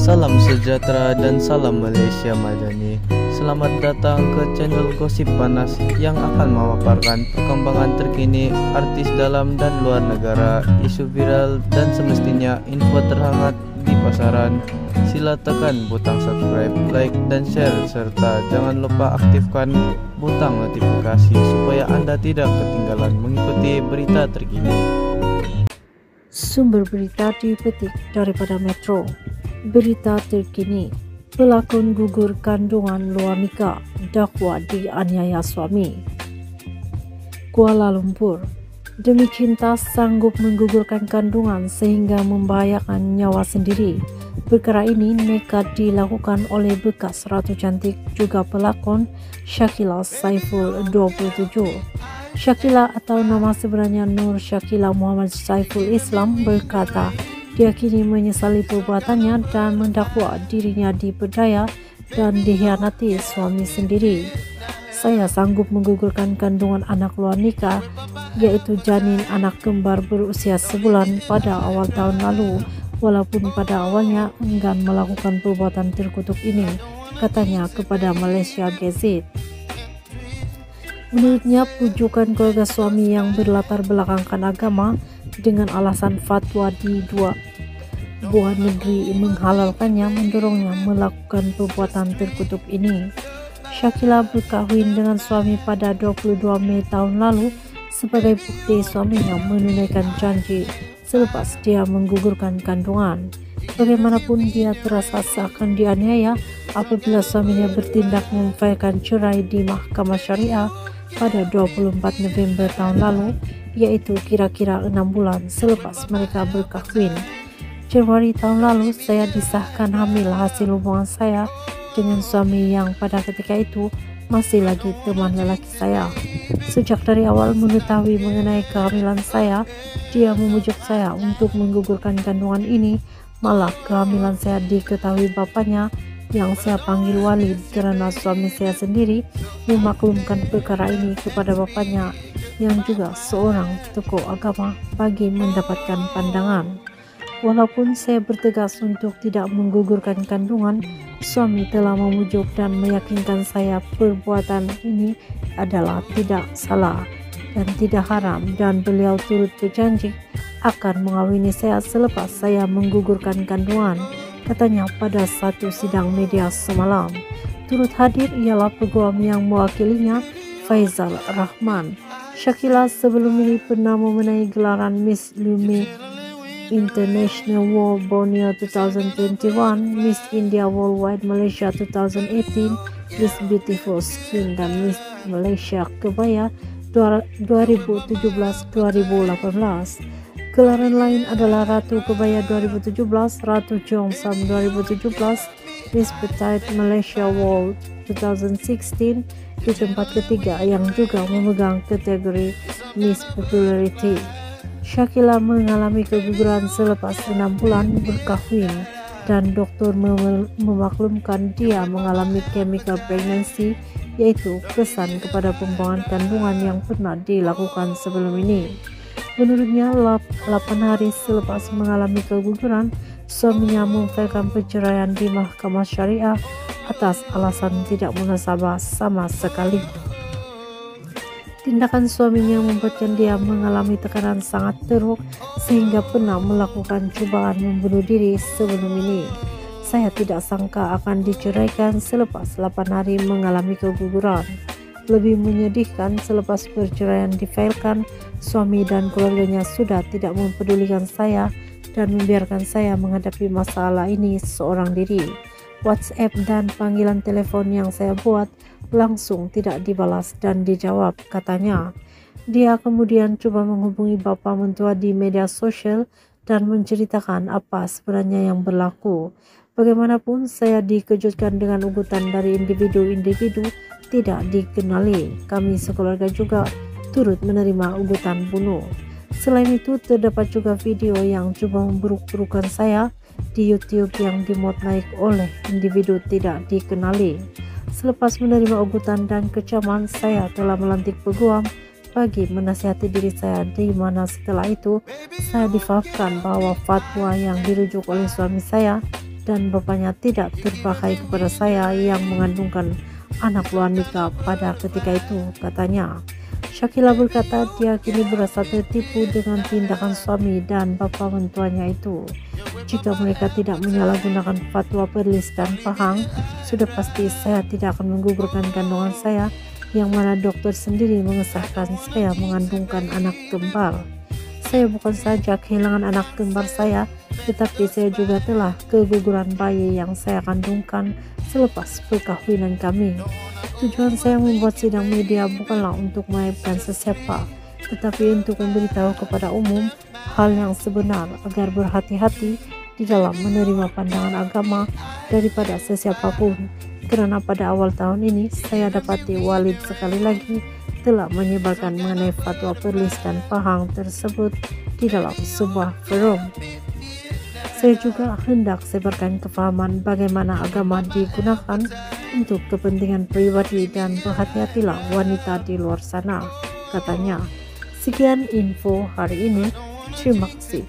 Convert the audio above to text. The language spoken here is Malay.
Salam sejahtera dan salam Malaysia Madani. Selamat datang ke channel Gosip Panas yang akan memaparkan perkembangan terkini artis dalam dan luar negara, isu viral dan semestinya info terhangat di pasaran. Sila tekan butang subscribe, like dan share serta jangan lupa aktifkan butang notifikasi supaya Anda tidak ketinggalan mengikuti berita terkini. Sumber berita dipetik daripada Metro. Berita terkini, pelakon gugur kandungan luar nikah, dakwa dianiaya suami. Kuala Lumpur, demi cinta sanggup menggugurkan kandungan sehingga membahayakan nyawa sendiri. Perkara ini nekat dilakukan oleh bekas Ratu Cantik juga pelakon Shakila Saiful 27. Shakila atau nama sebenarnya Nur Shakila Muhammad Saiful Islam berkata dia kini menyesali perbuatannya dan mendakwa dirinya diperdaya dan dikhianati suami sendiri. Saya sanggup menggugurkan kandungan anak luar nikah, yaitu janin anak kembar berusia sebulan pada awal tahun lalu, walaupun pada awalnya enggan melakukan perbuatan terkutuk ini, katanya kepada Malaysia Gazette. Menurutnya, pujukan keluarga suami yang berlatar belakangkan agama dengan alasan fatwa di dua buah negeri menghalalkannya mendorongnya melakukan perbuatan terkutuk ini. Shakila berkahwin dengan suami pada 22 Mei tahun lalu sebagai bukti suaminya menunaikan janji selepas dia menggugurkan kandungan. Bagaimanapun dia terasa seakan dianiaya apabila suaminya bertindak memfailkan cerai di Mahkamah Syariah pada 24 November tahun lalu, yaitu kira-kira 6 bulan selepas mereka berkahwin. Januari tahun lalu saya disahkan hamil hasil hubungan saya dengan suami yang pada ketika itu masih lagi teman lelaki saya. Sejak dari awal mengetahui mengenai kehamilan saya, dia memujuk saya untuk menggugurkan kandungan ini. Malah kehamilan saya diketahui bapaknya yang saya panggil Walid karena suami saya sendiri memaklumkan perkara ini kepada bapaknya yang juga seorang tokoh agama bagi mendapatkan pandangan. Walaupun saya bertegas untuk tidak menggugurkan kandungan, suami telah memujuk dan meyakinkan saya perbuatan ini adalah tidak salah dan tidak haram, dan beliau turut berjanji akan mengawini saya selepas saya menggugurkan kandungan, katanya pada satu sidang media semalam. Turut hadir ialah peguam yang mewakilinya, Faizal Rahman. Shakila sebelum ini pernah memenangi gelaran Miss Lume International World Borneo 2021, Miss India Worldwide Malaysia 2018, Miss Beautiful Skin dan Miss Malaysia Kebaya 2017-2018. Gelaran lain adalah Ratu Kebaya 2017, Ratu Cheongsam 2017, Miss Petite Malaysia World 2016 di tempat ketiga yang juga memegang kategori Miss Popularity. Shakila mengalami keguguran selepas 6 bulan berkahwin dan dokter memaklumkan dia mengalami chemical pregnancy, yaitu kesan kepada pembuangan kandungan yang pernah dilakukan sebelum ini. Menurutnya, 8 hari selepas mengalami keguguran, suaminya memfailkan perceraian di Mahkamah Syariah atas alasan tidak munasabah sama sekali. Tindakan suaminya membuatkan dia mengalami tekanan sangat teruk sehingga pernah melakukan cobaan membunuh diri sebelum ini. Saya tidak sangka akan diceraikan selepas 8 hari mengalami keguguran. Lebih menyedihkan, selepas perceraian difailkan, suami dan keluarganya sudah tidak mempedulikan saya dan membiarkan saya menghadapi masalah ini seorang diri. WhatsApp dan panggilan telepon yang saya buat langsung tidak dibalas dan dijawab, katanya. Dia kemudian coba menghubungi bapa mentua di media sosial dan menceritakan apa sebenarnya yang berlaku. Bagaimanapun, saya dikejutkan dengan ugutan dari individu-individu tidak dikenali. Kami sekeluarga juga turut menerima ugutan bunuh. Selain itu, terdapat juga video yang coba memburuk-burukan saya di YouTube yang dimuat naik oleh individu tidak dikenali. Selepas menerima ugutan dan kecaman, saya telah melantik peguam pagi menasihati diri saya, di mana setelah itu saya difahamkan bahwa fatwa yang dirujuk oleh suami saya dan bapaknya tidak terpakai kepada saya yang mengandungkan anak luar nikah pada ketika itu, katanya. Shakila berkata dia kini berasa tertipu dengan tindakan suami dan bapak mentuanya itu. Jika mereka tidak menyalahgunakan fatwa Perlis dan Pahang, sudah pasti saya tidak akan menggugurkan kandungan saya, yang mana dokter sendiri mengesahkan saya mengandungkan anak kembar. Saya bukan saja kehilangan anak kembar saya, tetapi saya juga telah keguguran bayi yang saya kandungkan selepas perkawinan kami. Tujuan saya membuat sidang media bukanlah untuk mengaibkan sesiapa, tetapi untuk memberitahu kepada umum hal yang sebenar agar berhati-hati di dalam menerima pandangan agama daripada sesiapapun. Karena pada awal tahun ini saya dapati Walid sekali lagi telah menyebarkan mengenai fatwa Perlis dan Pahang tersebut di dalam sebuah forum. Saya juga hendak sebarkan kefahaman bagaimana agama digunakan untuk kepentingan pribadi dan berhati-hatilah wanita di luar sana, katanya. Sekian info hari ini. Terima kasih.